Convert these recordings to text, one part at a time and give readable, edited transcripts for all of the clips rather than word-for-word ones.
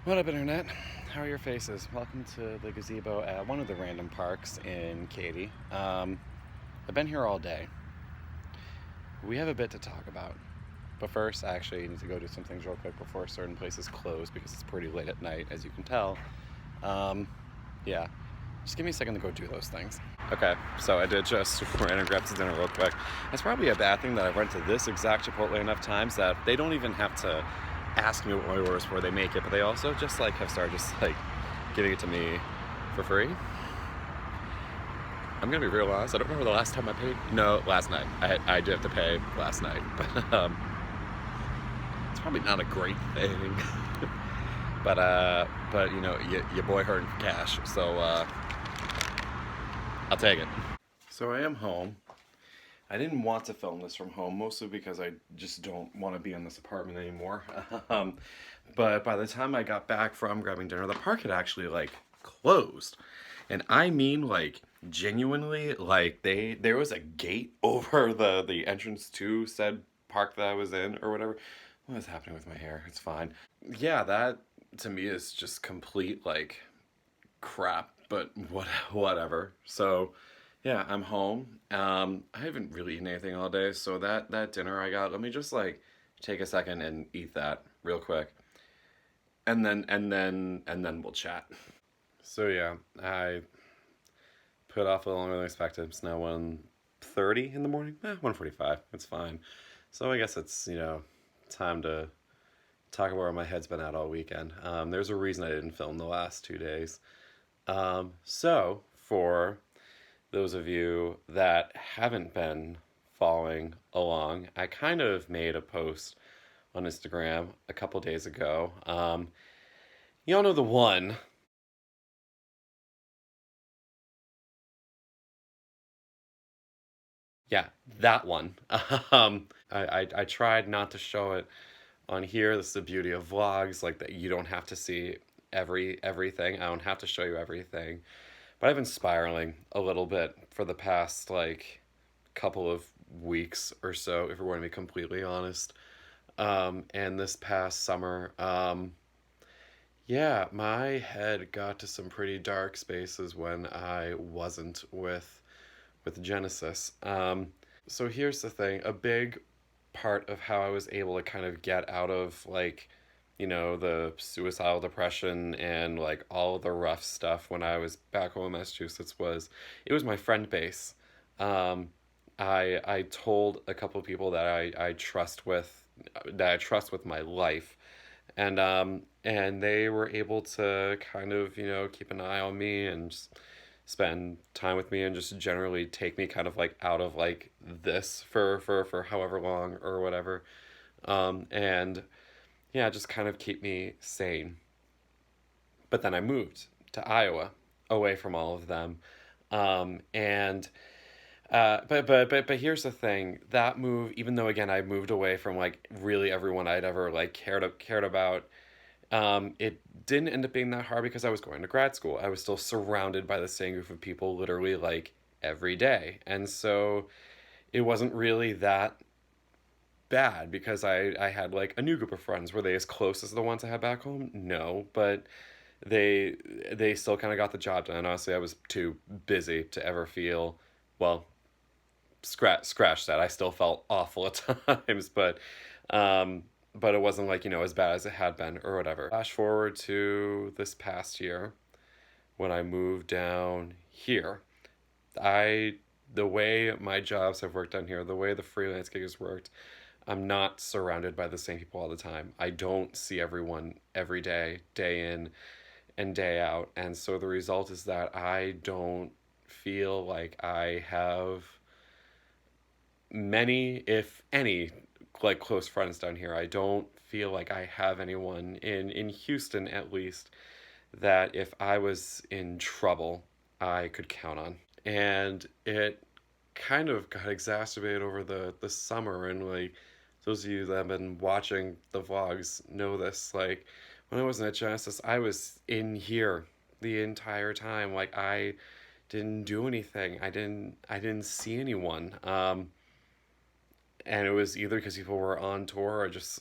What up, Internet? How are your faces? Welcome to the gazebo at one of the random parks in Katy. I've been here all day. We have a bit to talk about. But first, I actually need to go do some things real quick before certain places close because it's pretty late at night, as you can tell. Um, yeah, just give me a second to go do those things. Okay, so I did just ran and grabbed some dinner real quick. It's probably a bad thing that I've run to this exact Chipotle enough times that they don't even have to ask me what my order is before they make it, but they also just like have started just like giving it to me for free. I'm gonna be real honest. I don't remember the last time I paid. No, last night. I did have to pay last night, but it's probably not a great thing. but you know, your boy hurting for cash, so I'll take it. So I am home. I didn't want to film this from home, mostly because I just don't want to be in this apartment anymore. um, but by the time I got back from grabbing dinner, the park had actually like closed, and I mean like genuinely, like there was a gate over the entrance to said park that I was in or whatever. What is happening with my hair? It's fine. Yeah, that to me is just complete like crap, but whatever. So, yeah, I'm home. I haven't really eaten anything all day, so that dinner I got, let me just like take a second and eat that real quick, and then we'll chat. So yeah, I put off a little longer than expected. It's now 1:30 in the morning. 1:45. It's fine. So I guess it's time to talk about where my head's been at all weekend. There's a reason I didn't film the last 2 days. So, for those of you that haven't been following along, I kind of made a post on Instagram a couple days ago. Y'all know the one. Yeah, that one. I tried not to show it on here. This is the beauty of vlogs, like that you don't have to see everything. I don't have to show you everything. But I've been spiraling a little bit for the past like couple of weeks or so, if we're going to be completely honest. And this past summer, yeah, my head got to some pretty dark spaces when I wasn't with Genesis. So here's the thing: a big part of how I was able to kind of get out of like, the suicidal depression and like all of the rough stuff when I was back home in Massachusetts was it was my friend base. Um, I told a couple of people that I trust with my life, and they were able to kind of keep an eye on me and just spend time with me and just generally take me kind of like out of like this for however long or whatever, and yeah, just kind of keep me sane. But then I moved to Iowa away from all of them, and but here's the thing: that move, even though again I moved away from like really everyone I'd ever like cared about, it didn't end up being that hard because I was going to grad school. I was still surrounded by the same group of people literally like every day, and so it wasn't really that bad because I had like a new group of friends. Were they as close as the ones I had back home? No, but they they still kind of got the job done. And honestly, I was too busy to ever feel well. Scratch that. I still felt awful at times, um, but it wasn't like as bad as it had been or whatever. Flash forward to this past year when I moved down here. I the way my jobs have worked down here, the way the freelance gig has worked, I'm not surrounded by the same people all the time. I don't see everyone every day, day in and day out. And so the result is that I don't feel like I have many, if any, like close friends down here. I don't feel like I have anyone in Houston at least that if I was in trouble, I could count on. And it kind of got exacerbated over the summer, and like those of you that have been watching the vlogs know this. Like when I wasn't at Genesis, I was in here the entire time. Like I didn't do anything. I didn't see anyone. And it was either because people were on tour or just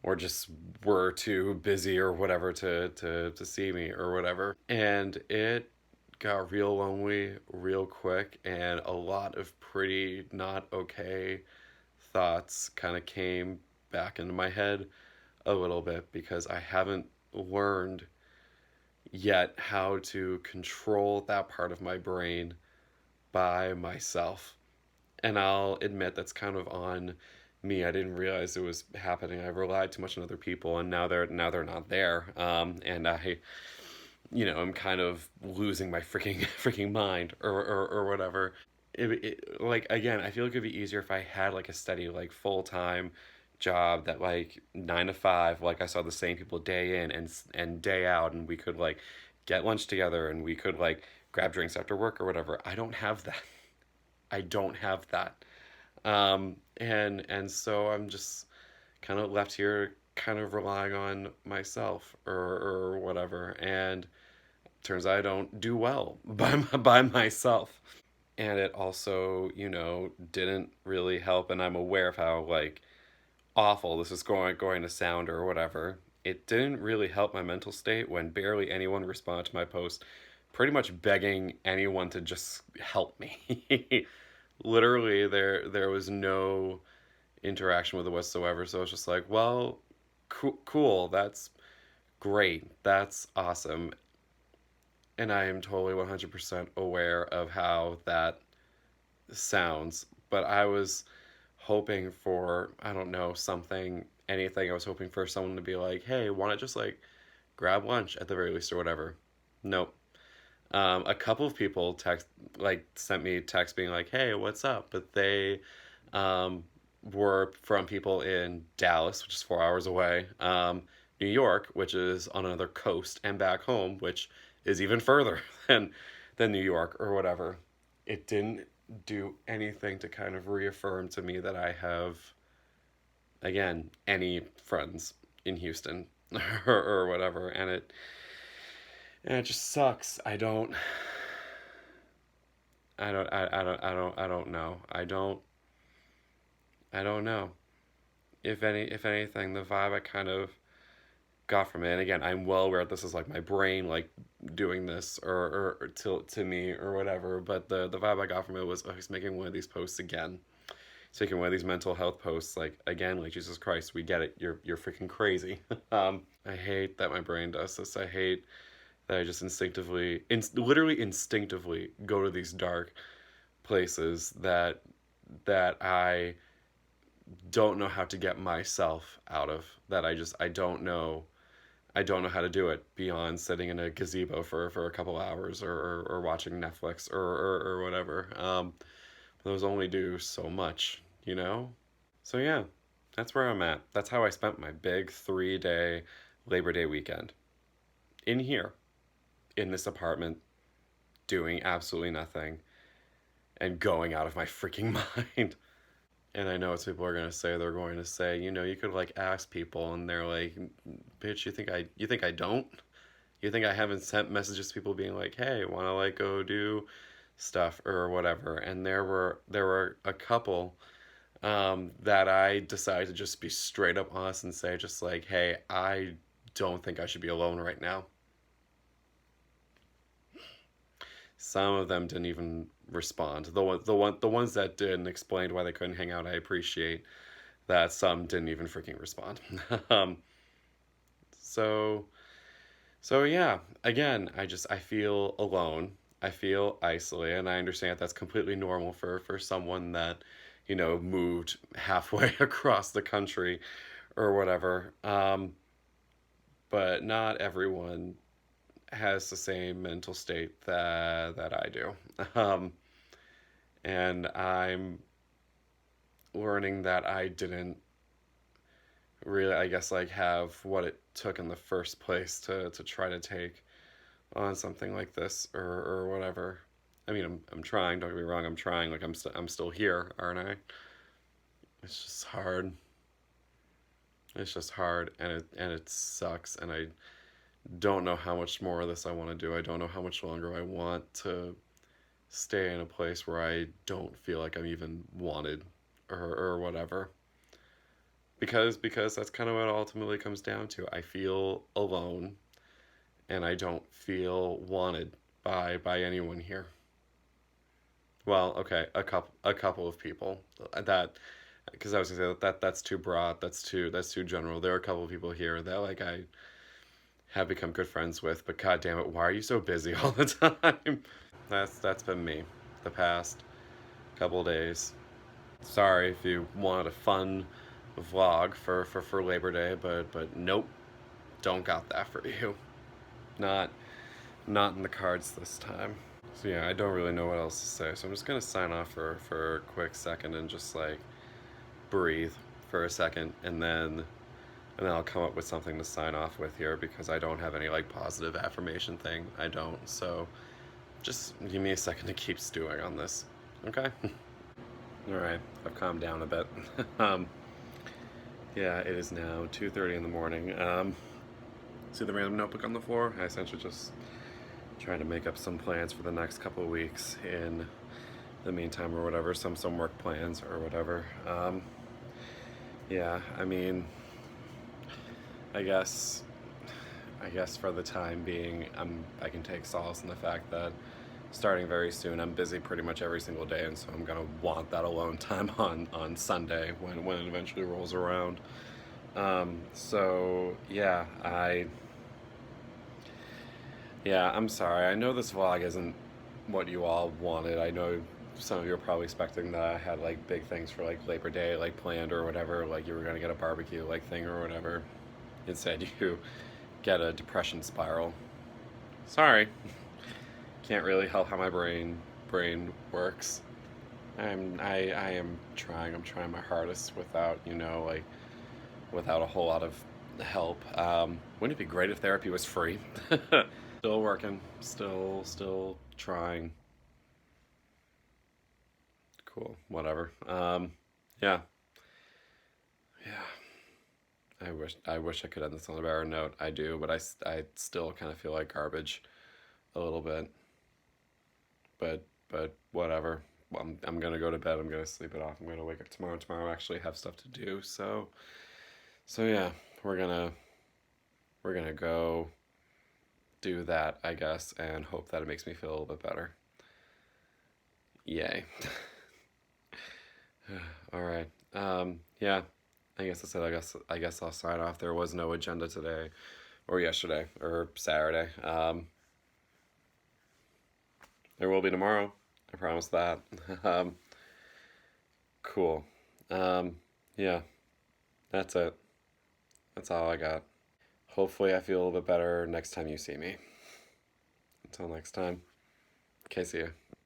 or just were too busy or whatever to see me or whatever. And it got real lonely real quick, and a lot of pretty not okay thoughts kind of came back into my head a little bit because I haven't learned yet how to control that part of my brain by myself. And I'll admit that's kind of on me. I didn't realize it was happening. I relied too much on other people, and now they're not there. And I, I'm kind of losing my freaking mind or whatever. Like again, I feel like it'd be easier if I had like a steady like full time job that like 9 to 5, like I saw the same people day in and day out, and we could like get lunch together and we could like grab drinks after work or whatever. I don't have that. I don't have that. And so I'm just kind of left here kind of relying on myself or whatever. And turns out I don't do well by myself. And it also, didn't really help. And I'm aware of how like awful this is going to sound or whatever. It didn't really help my mental state when barely anyone responded to my post, pretty much begging anyone to just help me. Literally, there was no interaction with it whatsoever. So it's just like, well, cool, that's great, that's awesome, and I am totally 100% aware of how that sounds. But I was hoping for, I don't know, something, anything. I was hoping for someone to be like, hey, want to just like grab lunch at the very least or whatever. Nope. A couple of people sent me text being like, "Hey, what's up?" But they um, were from people in Dallas, which is 4 hours away, New York, which is on another coast, and back home, which is even further than New York or whatever. It didn't do anything to kind of reaffirm to me that I have, again, any friends in Houston or whatever, and it just sucks. I don't know. I don't know. If anything, the vibe I kind of got from it, and again, I'm well aware this is like my brain like doing this or to me or whatever, but the vibe I got from it was, oh, he's making one of these posts again. He's making one of these mental health posts like again, like Jesus Christ, we get it. You're freaking crazy. I hate that my brain does this. I hate that I just literally instinctively go to these dark places that I don't know how to get myself out of. That I don't know how to do it beyond sitting in a gazebo for a couple hours or watching Netflix or whatever. Those only do so much, you know? So yeah, that's where I'm at. That's how I spent my big 3 day Labor Day weekend. In here, in this apartment, doing absolutely nothing and going out of my freaking mind. And I know what people are gonna say. They're going to say, you could like ask people, and they're like, "Bitch, you think I don't? You think I haven't sent messages to people being like, hey, want to like go do stuff or whatever?" And there were a couple that I decided to just be straight up honest and say, just like, hey, I don't think I should be alone right now. Some of them didn't even respond. The ones that did and explained why they couldn't hang out, I appreciate that. Some didn't even freaking respond. um, so so yeah, again, I feel alone. I feel isolated, and I understand that's completely normal for someone that moved halfway across the country or whatever. But not everyone has the same mental state that I do. Um, and I'm learning that I didn't really, I guess, like have what it took in the first place to try to take on something like this or whatever. I mean, I'm trying. Don't get me wrong. I'm trying. Like I'm still here, aren't I? It's just hard. It's just hard, and it sucks. And I don't know how much more of this I want to do. I don't know how much longer I want to stay in a place where I don't feel like I'm even wanted or whatever. because that's kind of what it ultimately comes down to. I feel alone, and I don't feel wanted by anyone here. Well, okay, a couple of people that because I was gonna say that's too broad. That's too general. There are a couple of people here that like I have become good friends with, but god damn it, why are you so busy all the time? That's been me the past couple of days. Sorry if you wanted a fun vlog for Labor Day, but nope, don't got that for you. Not not in the cards this time. So yeah, I don't really know what else to say. So I'm just gonna sign off for a quick second and just like breathe for a second, and then I'll come up with something to sign off with here because I don't have any like positive affirmation thing. I don't. So just give me a second to keep stewing on this. Okay? All right. I've calmed down a bit. um, yeah, it is now 2:30 in the morning. See the random notebook on the floor? I essentially just trying to make up some plans for the next couple of weeks in the meantime or whatever, some work plans or whatever. Yeah, I mean, I guess I guess for the time being, I can take solace in the fact that starting very soon, I'm busy pretty much every single day, and so I'm gonna want that alone time on Sunday when it eventually rolls around. So yeah, I'm sorry. I know this vlog isn't what you all wanted. I know some of you are probably expecting that I had like big things for like Labor Day like planned or whatever, like you were gonna get a barbecue like thing or whatever. Instead, you get a depression spiral. Sorry, can't really help how my brain works. I am trying. I'm trying my hardest without like without a whole lot of help. Wouldn't it be great if therapy was free? Still working. Still trying. Cool. Whatever. Yeah. Yeah. I wish I could end this on a better note. I do, but I still kind of feel like garbage a little bit. But whatever. I'm gonna go to bed. I'm gonna sleep it off. I'm gonna wake up tomorrow. Tomorrow I actually have stuff to do. So yeah, we're gonna go do that, I guess, and hope that it makes me feel a little bit better. Yay. All right. Yeah. I guess that's it. I guess I'll sign off. There was no agenda today, or yesterday, or Saturday. There will be tomorrow. I promise that. um, cool. Um, yeah. That's it. That's all I got. Hopefully, I feel a little bit better next time you see me. Until next time. Okay, see ya.